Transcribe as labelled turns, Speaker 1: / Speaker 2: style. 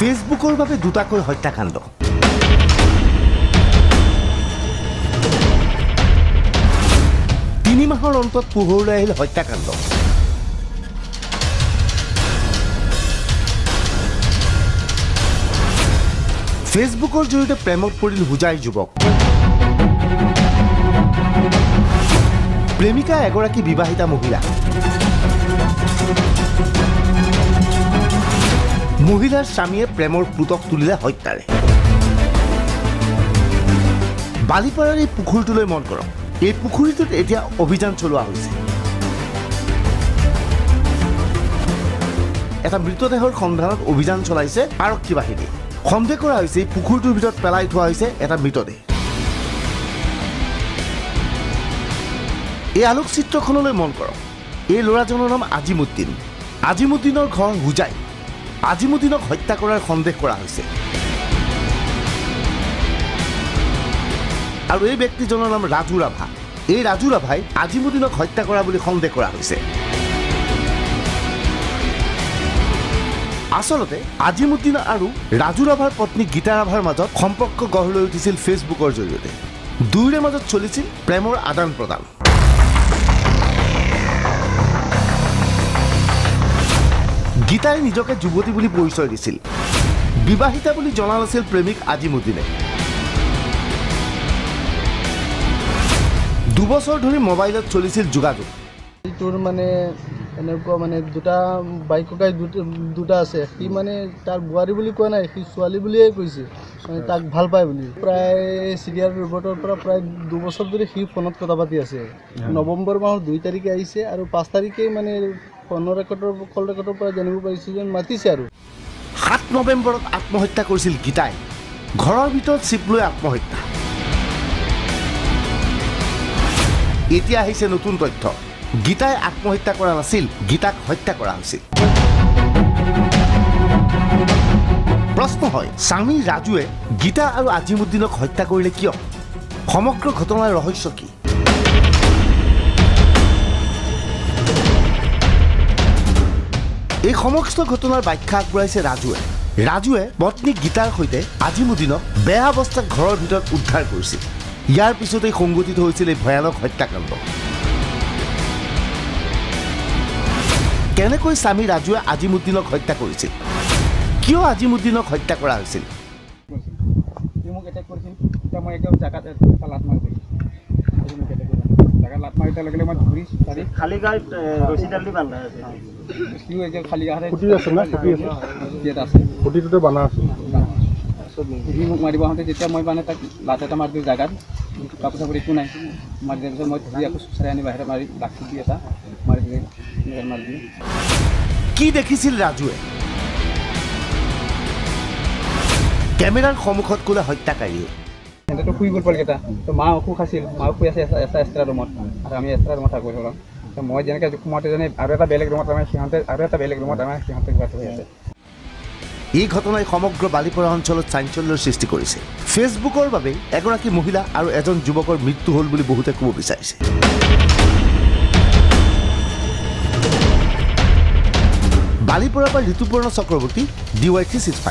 Speaker 1: ফেচবুকৰ বাবে দুটাকৈ হত্যাকাণ্ড। তিনি মাহৰ অন্তত পোহৰলৈ আহিল হত্যাকাণ্ড। ফেচবুকৰ জৰিয়তে প্ৰেমত পৰিল হুজাই যুৱক। প্ৰেমিকা এগৰাকী বিবাহিতা মহিলা। মহিলাৰ স্বামীয়ে প্ৰেমৰ পুতক তুলিলে হত্যাৰে। বালিপাৰাৰ এই পুখুৰীটোলৈ মন কৰক। এই পুখুৰীটোত এতিয়া অভিযান চলোৱা হৈছে। এটা মৃতদেহৰ সন্ধানত অভিযান চলাইছে আৰক্ষী বাহিনী। সন্দেহ কৰা হৈছে এই পুখুৰীটোৰ ভিতৰত পেলাই থোৱা হৈছে এটা মৃতদেহ। এই আলোকচিত্ৰখনলৈ মন কৰক। এই ল'ৰাজনৰ নাম আজিমুদ্দিন। আজিমুদ্দিনৰ ঘৰ হুজাই। আজিমুদ্দিনক হত্যা কৰাৰ সন্দেহ কৰা হৈছে। আৰু এই ব্যক্তিজনৰ নাম ৰাজু ৰাভা। এই ৰাজু ৰাভাই আজিমুদ্দিনক হত্যা কৰা বুলি সন্দেহ কৰা হৈছে। আচলতে আজিমুদ্দিন আৰু ৰাজু ৰাভাৰ পত্নী গীতা ৰাভাৰ মাজত সম্পৰ্ক গঢ় লৈ উঠিছিল ফেচবুকৰ জৰিয়তে। দুয়োৰে মাজত চলিছিল প্ৰেমৰ আদান প্ৰদান। গীতাই নিজকে যুৱতী বুলি পৰিচয় দিছিল। বিবাহিতা বুলি জনা নাছিল প্ৰেমিক আজিমুদ্দিনে। 2 বছৰ ধৰি মোবাইলত চলিছিল যোগাযোগ।
Speaker 2: তোৰ মানে এনেকুৱা মানে দুটা বাইক ককাই দুটা আছে। সি মানে তাৰ বোৱাৰী বুলি কোৱা নাই, সি ছোৱালী বুলিয়ে কৈছে, মানে তাক ভাল পায় বুলি। প্ৰায় চিৰিয়াল ৰিপৰ্টৰ পৰা প্ৰায় 2 বছৰ ধৰি সি ফোনত কথা পাতি আছে। নৱেম্বৰ মাহৰ 2 তাৰিখে আহিছে আৰু 5 তাৰিখে মানে ফোনৰ কল ৰেকৰ্ডৰ পৰা জানিব পাৰিছোঁ যেন মাতিছে। আৰু
Speaker 1: 7 নৱেম্বৰত আত্মহত্যা কৰিছিল গীতাই। ঘৰৰ ভিতৰত চিপ লৈ আত্মহত্যা। এতিয়া আহিছে নতুন তথ্য। গীতাই আত্মহত্যা কৰা নাছিল, গীতাক হত্যা কৰা হৈছিল। প্ৰশ্ন হয়, স্বামী ৰাজুৱে গীতা আৰু আজিমুদ্দিনক হত্যা কৰিলে কিয়? সমগ্ৰ ঘটনাৰ ৰহস্য কি? এই সমস্ত ঘটনাৰ ব্যাখ্যা আগবঢ়াইছে ৰাজুৱে পত্নী গীতাৰ সৈতে আজিমুদ্দিনক বেয়া অৱস্থাত ঘৰৰ ভিতৰত উদ্ধাৰ কৰিছিল। ইয়াৰ পিছতেই সংঘটিত হৈছিল এই ভয়ানক হত্যাকাণ্ড। কেনেকৈ স্বামী ৰাজুৱে আজিমুদ্দিনক হত্যা কৰিছিল? কিয় আজিমুদ্দিনক হত্যা কৰা হৈছিল?
Speaker 2: মোক মাৰিব আহোঁতে যেতিয়া মই মানে তাক লাট এটা মাৰি দিওঁ জেগাত, কাপোৰ চাপোৰ একো নাই। মাৰি দিয়াৰ পিছত মই ধৰি আকৌ চুচৰাই আনি বাহিৰত মাৰি লাঠি দি এটা মাৰি দিলে মাৰি দিলোঁ।
Speaker 1: কি দেখিছিল ৰাজুৱে? কেমেৰাৰ সন্মুখত ক'লে হত্যাকাৰীয়ে।
Speaker 2: সিহঁতেতো শুই গ'ল পোৱালিকেইটা। তো মা অসুখ আছিল, মা শুই আছে এটা এক্সট্ৰা ৰুমত আৰু আমি এক্সট্ৰা ৰুমত থাকোঁ ধৰক। তো মই যেনেকৈ সোমাওঁতে জানে আৰু এটা বেলেগ ৰুমত আমাৰ সিহঁতে হৈ আছে।
Speaker 1: এই ঘটনাই সমগ্ৰ বালিপৰা অঞ্চলত চাঞ্চল্যৰ সৃষ্টি কৰিছে। ফেচবুকৰ বাবে এগৰাকী মহিলা আৰু এজন যুৱকৰ মৃত্যু হ'ল বুলি বহুতে ক'ব বিচাৰিছে। বালিপৰাৰ পৰা ঋতুপৰ্ণ চক্ৰৱৰ্তী, DY365।